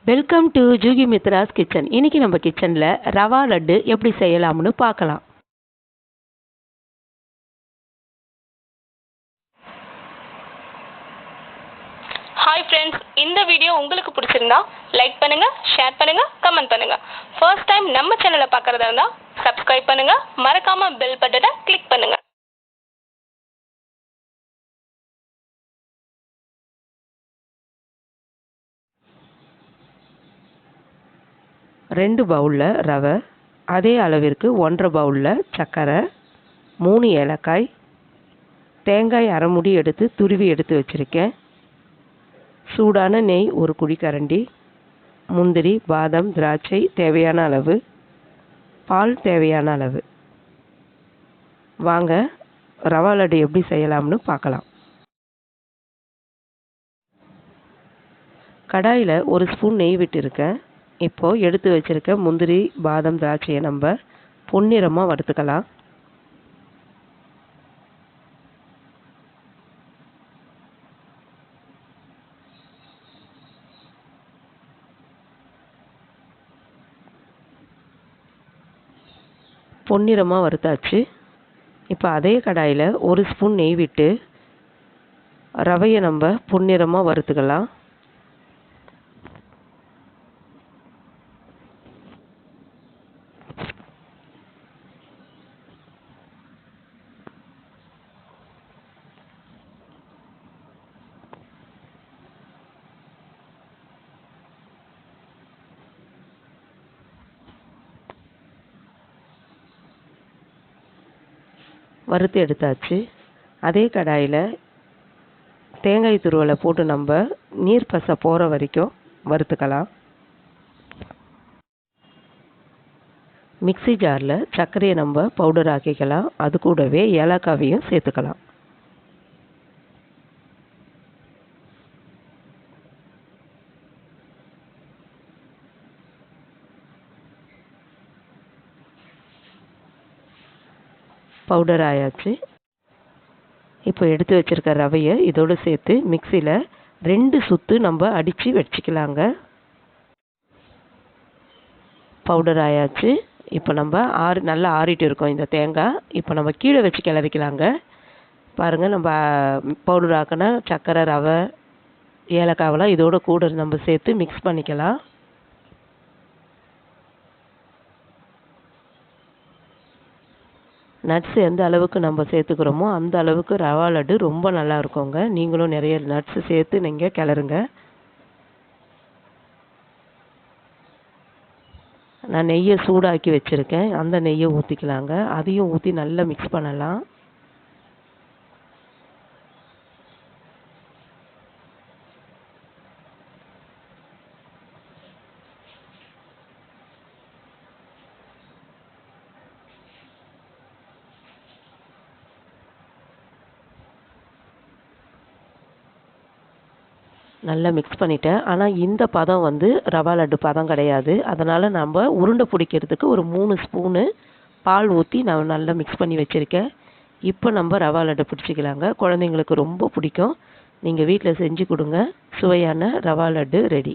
Welcome to ஜுகிமித்ராஸ் kitchen. இன்றைக்கி நம்ம கிச்சனில் ரவா லட்டு எப்படி செய்யலாம்னு பார்க்கலாம். ஹாய் ஃப்ரெண்ட்ஸ், இந்த வீடியோ உங்களுக்கு பிடிச்சிருந்தா லைக் பண்ணுங்க, ஷேர் பண்ணுங்க, கமெண்ட் பண்ணுங்க. ஃபர்ஸ்ட் டைம் நம்ம சேனலை பார்க்குறதா இருந்தால் சப்ஸ்கிரைப் பண்ணுங்க, மறக்காம பெல் பட்டனை கிளிக் பண்ணுங்க. ரெண்டு பவுலில் ரவை, அதே அளவிற்கு 1.5 பவுலில் சர்க்கரை, 3 ஏலக்காய், தேங்காய் அரை மூடி எடுத்து துருவி எடுத்து வச்சுருக்கேன், சூடான நெய் 1 குழிக்கரண்டி, முந்திரி, பாதாம், திராட்சை தேவையான அளவு, பால் தேவையான அளவு. வாங்க ரவா லட்டு எப்படி செய்யலாம்னு பார்க்கலாம். கடாயில் 1 ஸ்பூன் நெய் விட்டுருக்கேன். இப்போது எடுத்து வச்சுருக்க முந்திரி, பாதாம், திராட்சையை நம்ம பொன்னிறமாக வறுத்துக்கலாம். பொன்னிறமாக வறுத்தாச்சு. இப்போ அதே கடாயில் 1 ஸ்பூன் நெய் விட்டு ரவையை நம்ம பொன்னிறமாக வறுத்துக்கலாம். வறுத்து எடுத்தாச்சு. அதே கடாயில் தேங்காய் துருவலை போட்டு நம்ம நீர் பசை போகிற வரைக்கும் வறுத்துக்கலாம். மிக்ஸி ஜாரில் சர்க்கரையை நம்ம பவுடர் ஆக்கிக்கலாம். அது கூடவே ஏலக்காவையும் சேர்த்துக்கலாம். பவுடர் ஆயாச்சு. இப்போ எடுத்து வச்சுருக்க ரவையை இதோடு சேர்த்து மிக்சியில் 2 சுற்று நம்ம அடித்து வச்சுக்கலாங்க. பவுடர் ஆயாச்சு. இப்போ நம்ம நல்லா ஆறிட்டு இருக்கோம் இந்த தேங்காய். இப்போ நம்ம கீழே வச்சு கிளறிக்கலாங்க. பாருங்கள், நம்ம பவுடர் ஆக்கின சர்க்கரை, ரவை, ஏலக்காவெல்லாம் இதோட கூட நம்ம சேர்த்து மிக்ஸ் பண்ணிக்கலாம். நட்ஸ் எந்த அளவுக்கு நம்ம சேர்த்துக்கிறோமோ அந்த அளவுக்கு ரவா லட்டு ரொம்ப நல்லா இருக்குங்க. நீங்களும் நிறைய நட்ஸ் சேர்த்து நீங்கள் கிளறுங்க. நான் நெய்யை சூடாக்கி வச்சுருக்கேன். அந்த நெய்யை ஊற்றிக்கலாங்க. அதையும் ஊற்றி நல்லா மிக்ஸ் பண்ணலாம். நல்லா மிக்ஸ் பண்ணிட்டேன். ஆனால் இந்த பதம் ரவா லட்டு பதம் கிடையாது. அதனால் நம்ம உருண்டை பிடிக்கிறதுக்கு ஒரு 3 ஸ்பூனு பால் ஊற்றி நான் நல்லா மிக்ஸ் பண்ணி வச்சுருக்கேன். இப்போ நம்ம ரவா லட்டு பிடிச்சிக்கலாங்க. குழந்தைங்களுக்கு ரொம்ப பிடிக்கும். நீங்கள் வீட்டில் செஞ்சு கொடுங்க. சுவையான ரவா லட்டு ரெடி.